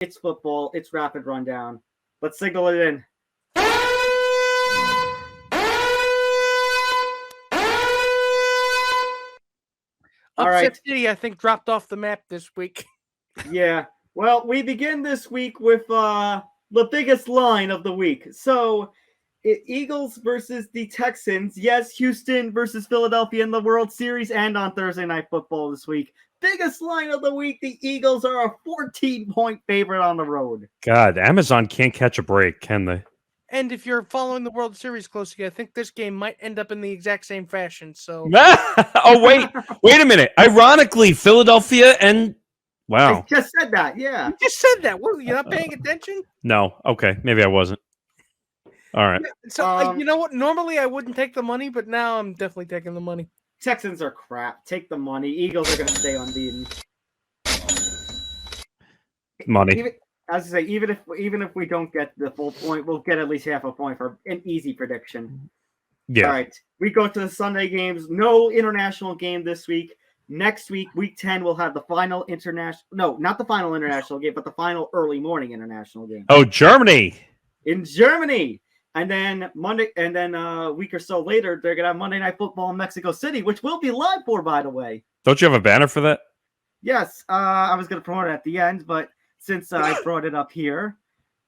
It's football. It's rapid rundown. Let's signal it in. Upset City, I think, dropped off the map this week. Yeah. Well, we begin this week with the biggest line of the week. So, Eagles versus the Texans. Yes, Houston versus Philadelphia in the World Series and on Thursday Night Football this week. Biggest line of the week. The Eagles are a 14-point favorite on the road. God, Amazon can't catch a break, can they? And if you're following the World Series closely, I think this game might end up in the exact same fashion. So, oh wait a minute. Ironically, Philadelphia and wow, I just said that. Yeah, you just said that. What, you're not paying attention? No. Okay, maybe I wasn't. All right. Yeah, so you know what? Normally I wouldn't take the money, but now I'm definitely taking the money. Texans are crap. Take the money. Eagles are going to stay unbeaten. Money. As I say, even if we don't get the full point, we'll get at least half a point for an easy prediction. Yeah. All right. We go to the Sunday games. No international game this week. Next week, week 10, we'll have the final international. No, not the final international game, but the final early morning international game. Oh, Germany. In Germany. And then Monday, and then a week or so later, they're gonna have Monday Night Football in Mexico City, which we'll be live for, by the way. Don't you have a banner for that? Yes, I was gonna promote it at the end, but since I brought it up here,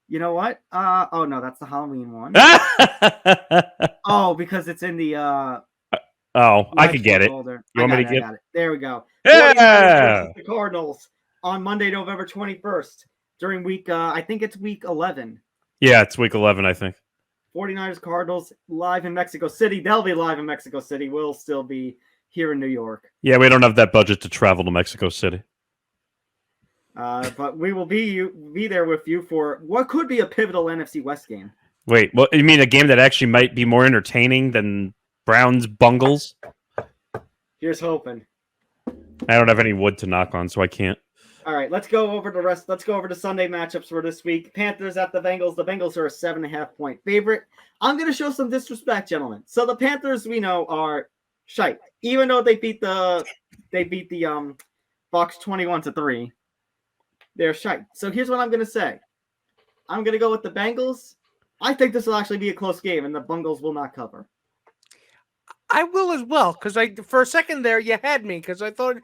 you know what? Oh no, that's the Halloween one. Oh, because it's in the I could get it. Folder. You want me to get it? There we go. Yeah. The Cardinals on Monday, November 21st during week. I think it's week 11. Yeah, it's week 11, I think. 49ers Cardinals live in Mexico City. They'll be live in Mexico City. We'll still be here in New York. Yeah, we don't have that budget to travel to Mexico City. But we will be there with you for what could be a pivotal NFC West game. Wait, well, you mean a game that actually might be more entertaining than Browns Bungles? Here's hoping. I don't have any wood to knock on, so I can't. All right, let's go over the rest. Let's go over the Sunday matchups for this week. Panthers at the Bengals. The Bengals are a 7.5-point favorite. I'm going to show some disrespect, gentlemen. So the Panthers, we know, are shite. Even though they beat the Bucs 21-3, they're shite. So here's what I'm going to say. I'm going to go with the Bengals. I think this will actually be a close game, and the Bengals will not cover. I will as well, because for a second there you had me, because I thought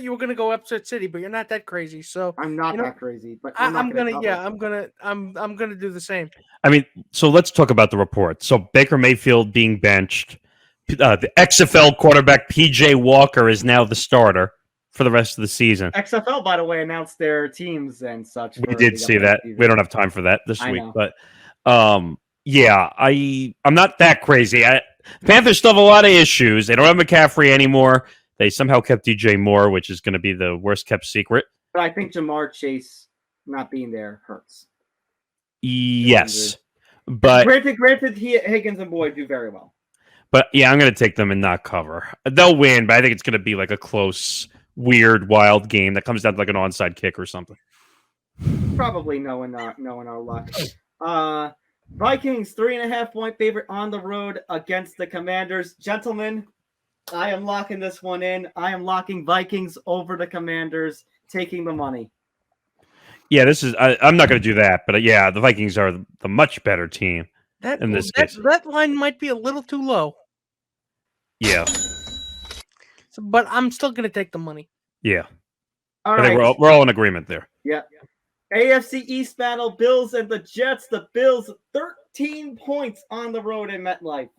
you were going to go upset City, but you're not that crazy. So I'm not that crazy, but I'm gonna do the same. I mean, so let's talk about the report. So Baker Mayfield being benched, the XFL quarterback PJ Walker is now the starter for the rest of the season. XFL, by the way, announced their teams and such. We did see that. season. We don't have time for that this week, know. but yeah, I'm not that crazy. Panthers still have a lot of issues. They don't have McCaffrey anymore. They somehow kept DJ Moore, which is going to be the worst kept secret. But I think Jamar Chase not being there hurts. Yes, but granted, Higgins and Boyd do very well. But yeah, I'm going to take them and not cover. They'll win, but I think it's going to be like a close, weird, wild game that comes down to like an onside kick or something. Probably knowing our luck. Vikings 3.5-point favorite on the road against the Commanders. Gentlemen, I am locking this one in. I am locking Vikings over the Commanders, taking the money. Yeah, I'm not going to do that, but yeah, the Vikings are the much better team in this case. That line might be a little too low. Yeah. But I'm still going to take the money. Yeah. All I think right. we're all in agreement there. Yeah. AFC East battle, Bills and the Jets. The Bills, 13 points on the road in MetLife.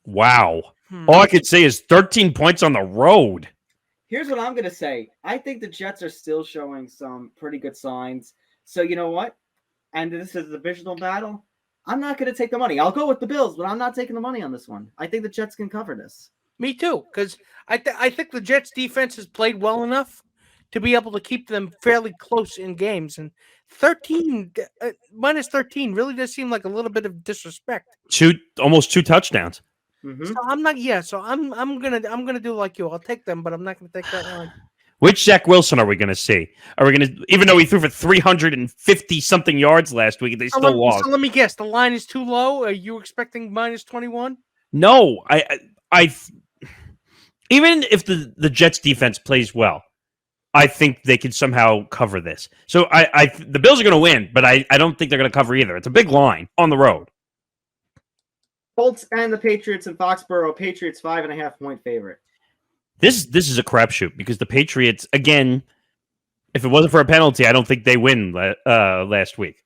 Wow. All I could say is 13 points on the road. Here's what I'm going to say. I think the Jets are still showing some pretty good signs. So you know what? And this is a divisional battle. I'm not going to take the money. I'll go with the Bills, but I'm not taking the money on this one. I think the Jets can cover this. Me too, because I think the Jets defense has played well enough to be able to keep them fairly close in games. And minus 13 really does seem like a little bit of disrespect. Almost two touchdowns. Mm-hmm. So I'm not. Yeah. So I'm gonna do like you. I'll take them, but I'm not gonna take that line. Which Zach Wilson are we going to see? Are we going to, even though he threw for 350 something yards last week, they still lost. So let me guess. The line is too low. Are you expecting minus 21? No, I even if the Jets defense plays well, I think they could somehow cover this. So the Bills are going to win, but I don't think they're going to cover either. It's a big line on the road. Colts and the Patriots in Foxborough. Patriots 5.5-point favorite. This is a crapshoot because the Patriots, again, if it wasn't for a penalty, I don't think they win last week.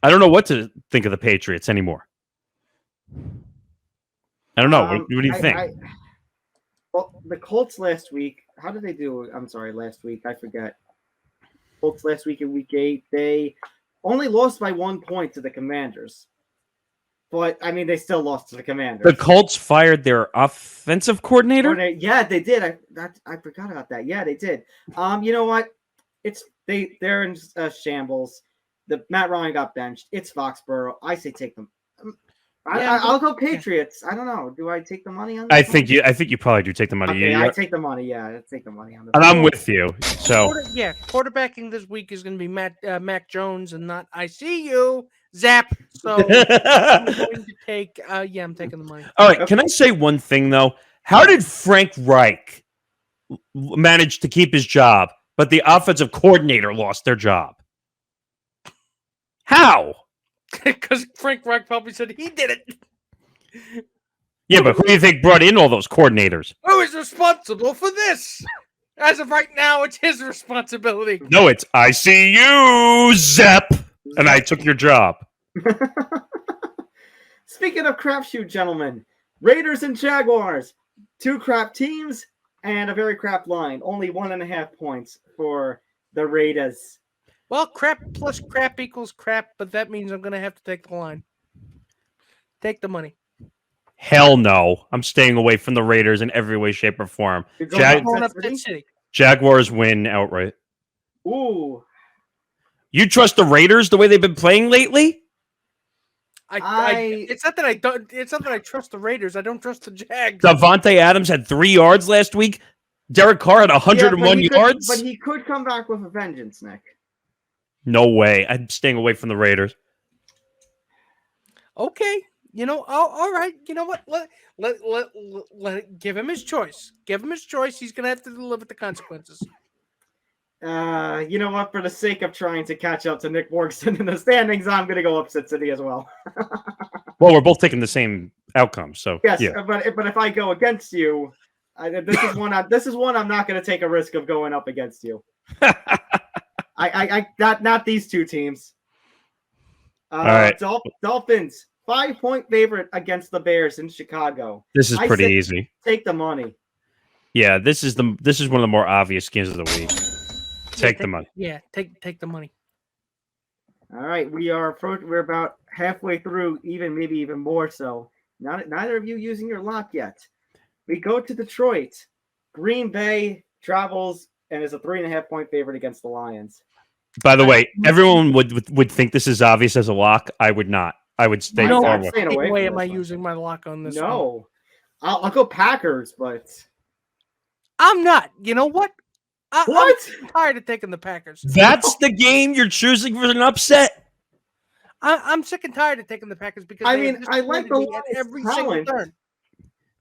I don't know what to think of the Patriots anymore. I don't know. What do you think? Well, the Colts last week, how did they do? I'm sorry, last week. I forget. Colts last week in week 8, they only lost by 1 point to the Commanders. But, I mean, they still lost to the Commanders. The Colts fired their offensive coordinator? Yeah, they did. I forgot about that. Yeah, they did. You know what? They're in shambles. Matt Ryan got benched. It's Foxborough. I say take them. I'll go Patriots. I don't know. Do I take the money on this? I think you probably do take the money. Okay, I take the money. Yeah, I take the money on this. And I'm with you. So quarterbacking this week is going to be Mac Jones and not I see you Zap. So I'm going to take. I'm taking the money. All right. Can I say one thing though? How did Frank Reich manage to keep his job, but the offensive coordinator lost their job? How? Because Frank Reich probably said he did it. Yeah, but who do you think brought in all those coordinators? Who is responsible for this? As of right now, it's his responsibility. No, it's I see you, Zep, and I took your job. Speaking of crapshoot, gentlemen, Raiders and Jaguars, 2 crap teams and a very crap line. Only 1.5 points for the Raiders. Well, crap plus crap equals crap, but that means I'm going to have to take the line. Take the money. Hell no. I'm staying away from the Raiders in every way, shape, or form. Jaguars win outright. Ooh. You trust the Raiders the way they've been playing lately? It's not that I don't. It's not that I trust the Raiders. I don't trust the Jags. Davante Adams had 3 yards last week. Derek Carr had 101 yards. But he could come back with a vengeance, Nick. No way. I'm staying away from the Raiders. Okay. All right. You know what? Let give him his choice. Give him his choice. He's going to have to live with the consequences. You know what? For the sake of trying to catch up to Nick Morgasen in the standings, I'm going to go upset City as well. Well, we're both taking the same outcome, so yes. Yeah. But if I go against you, this is one I'm not going to take a risk of going up against you. Not these 2 teams. All right. Dolphins 5-point favorite against the Bears in Chicago. This is pretty easy. Take the money. Yeah, this is one of the more obvious games of the week. Take the money. Yeah, take the money. All right, we're about halfway through, maybe even more so. Neither of you using your lock yet. We go to Detroit. Green Bay travels and is a 3.5-point favorite against the Lions. By the way, everyone would think this is obvious as a lock. I would not. I would stay far away. No way am I using my lock on this. No, I'll go Packers, but I'm not. You know what? What? I'm tired of taking the Packers. That's the game you're choosing for an upset? I'm sick and tired of taking the Packers because I like the Lions every single turn.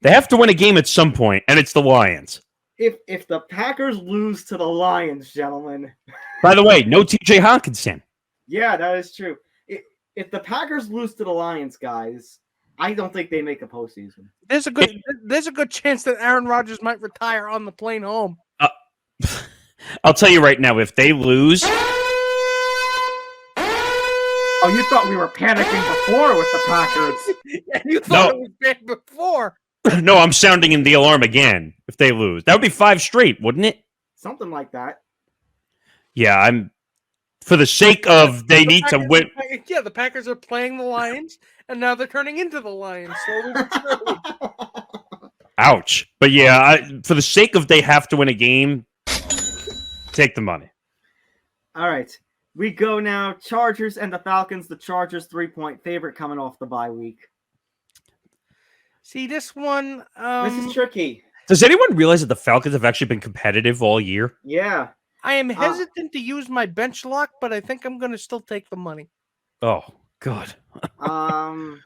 They have to win a game at some point, and it's the Lions. If the Packers lose to the Lions, gentlemen. By the way, no TJ Hawkinson. Yeah, that is true. If the Packers lose to the Lions, guys, I don't think they make a postseason. There's a good chance that Aaron Rodgers might retire on the plane home. I'll tell you right now, if they lose... Oh, you thought we were panicking before with the Packers. Yeah, you thought it was bad before. No, I'm sounding in the alarm again if they lose. That would be 5 straight, wouldn't it? Something like that. Yeah, I'm... For the sake of they need to win... Yeah, the Packers are playing the Lions, and now they're turning into the Lions. Slowly but surely. Ouch. But yeah, for the sake of they have to win a game, take the money. All right. We go now. Chargers and the Falcons. The Chargers 3-point favorite coming off the bye week. See, this one... this is tricky. Does anyone realize that the Falcons have actually been competitive all year? Yeah. I am hesitant to use my bench lock, but I think I'm going to still take the money. Oh, God. I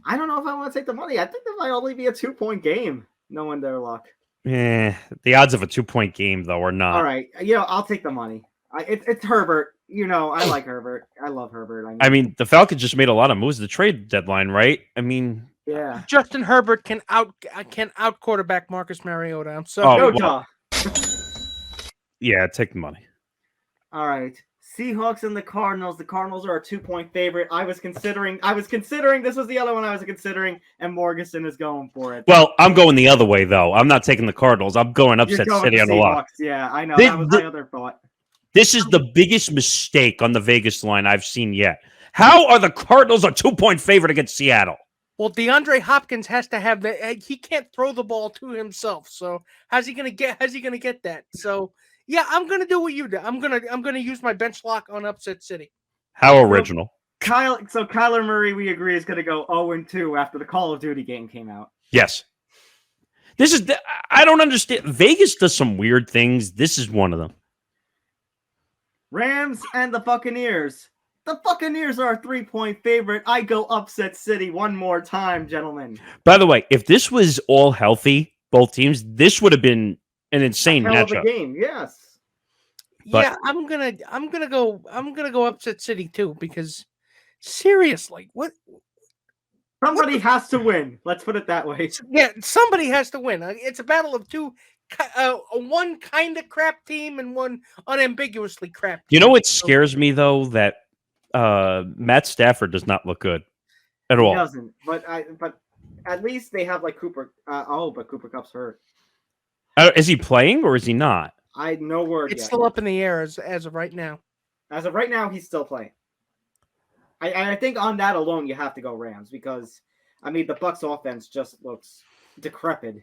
don't know if I want to take the money. I think that might only be a 2-point game, knowing their luck. The odds of a 2-point game though are not. All right, I'll take the money. It's Herbert. I like Herbert. I love Herbert. I mean, the Falcons just made a lot of moves at the trade deadline, right? I mean, yeah. Justin Herbert can out quarterback Marcus Mariota. I'm sorry. Oh, Utah. Yeah, take the money. All right. Seahawks and the Cardinals. The Cardinals are a 2-point favorite. I was considering. This was the other one I was considering, and Morgasen is going for it. Well, I'm going the other way though. I'm not taking the Cardinals. I'm going You're upset going city on the lock. Yeah, I know. That was my other thought. This is the biggest mistake on the Vegas line I've seen yet. How are the Cardinals a 2-point favorite against Seattle? Well, DeAndre Hopkins has to have that. He can't throw the ball to himself. So how's he gonna get that? So yeah, I'm gonna do what you do. I'm gonna use my bench lock on upset city. How original. Kyler Murray, we agree, is gonna go 0-2 after the Call of Duty game came out. Yes. I don't understand. Vegas does some weird things. This is one of them. Rams and the Buccaneers. The Buccaneers are a 3-point favorite. I go upset city one more time, gentlemen. By the way, if this was all healthy, both teams, this would have been an insane Hell of matchup. a game, yes. But- Yeah, I'm gonna go upset city too, because seriously, what? Somebody has to win. Let's put it that way. Yeah, somebody has to win. It's a battle of two, one kind of crap team and one unambiguously crap team. You know what scares me though? That Matt Stafford does not look good at He all. doesn't. But at least they have like Cooper. But Cooper Cup's hurt. Is he playing or is he not? I no word It's yet. still up in the air as of right now. As of right now, he's still playing. I think on that alone, you have to go Rams because, I mean, the Bucs offense just looks decrepit.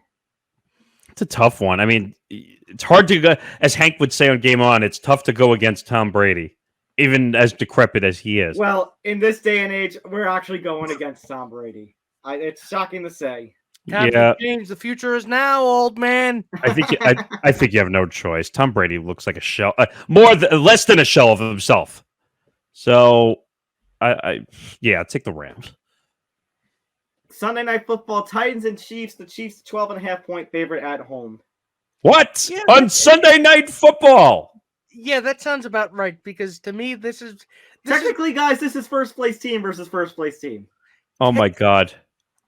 It's a tough one. I mean, it's hard to go, as Hank would say on Game On, it's tough to go against Tom Brady, even as decrepit as he is. Well, in this day and age, we're actually going against Tom Brady. It's shocking to say. Time Yeah, to change. The future is now, old man. I think I think you have no choice. Tom Brady looks like a shell, less than a shell of himself. So, yeah, take the Rams. Sunday Night Football, Titans and Chiefs. The Chiefs 12.5-point favorite at home. What Yeah, on Sunday Night Football? Yeah, that sounds about right. Because to me, this is Technically, guys, this is first place team versus first place team. Oh my God!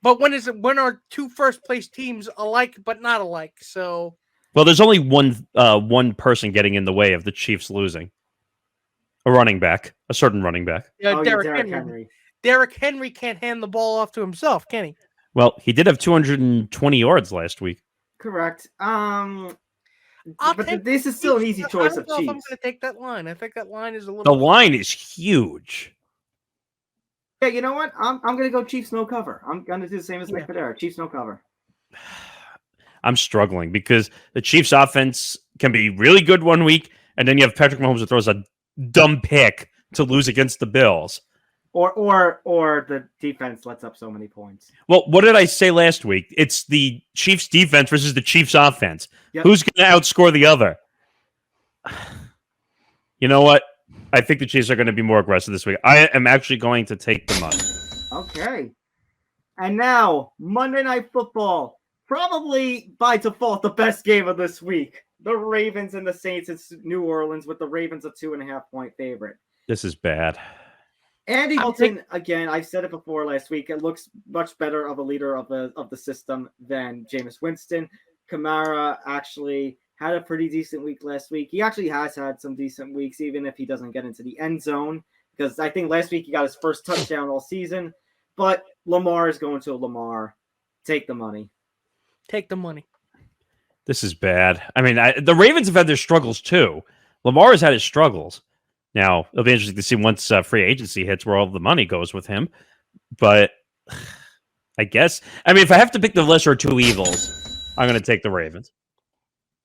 But when are two first place teams alike but not alike? So Well, there's only one person getting in the way of the Chiefs losing. A running back, a certain running back. Derrick Henry. Derrick Henry can't hand the ball off to himself, can he? Well, he did have 220 yards last week. Correct. Take This is still an easy choice of I don't know if I'm Chiefs. going to take that line. I think that line is a little. The line is huge. Yeah, you know what? I'm gonna go Chiefs no cover. I'm gonna do the same as Nick Fodera. Chiefs no cover. I'm struggling because the Chiefs' offense can be really good one week, and then you have Patrick Mahomes who throws a dumb pick to lose against the Bills. Or the defense lets up so many points. Well, what did I say last week? It's the Chiefs' defense versus the Chiefs' offense. Yep. Who's going to outscore the other? You know what? I think the Chiefs are going to be more aggressive this week. I am actually going to take the money. Okay. And now, Monday Night Football. Probably by default the best game of this week. The Ravens and the Saints in New Orleans, with the Ravens a 2.5-point favorite. This is bad. Andy Dalton, again, I said it before last week, it looks much better of a leader of the system than Jameis Winston. Kamara actually had a pretty decent week last week. He actually has had some decent weeks, even if he doesn't get into the end zone, because I think last week he got his first touchdown all season. But Lamar is going to Lamar. Take the money. Take the money. This is bad. I mean, the Ravens have had their struggles too. Lamar has had his struggles. Now, it'll be interesting to see once free agency hits where all the money goes with him. But I guess, I mean, if I have to pick the lesser of two evils, I'm going to take the Ravens.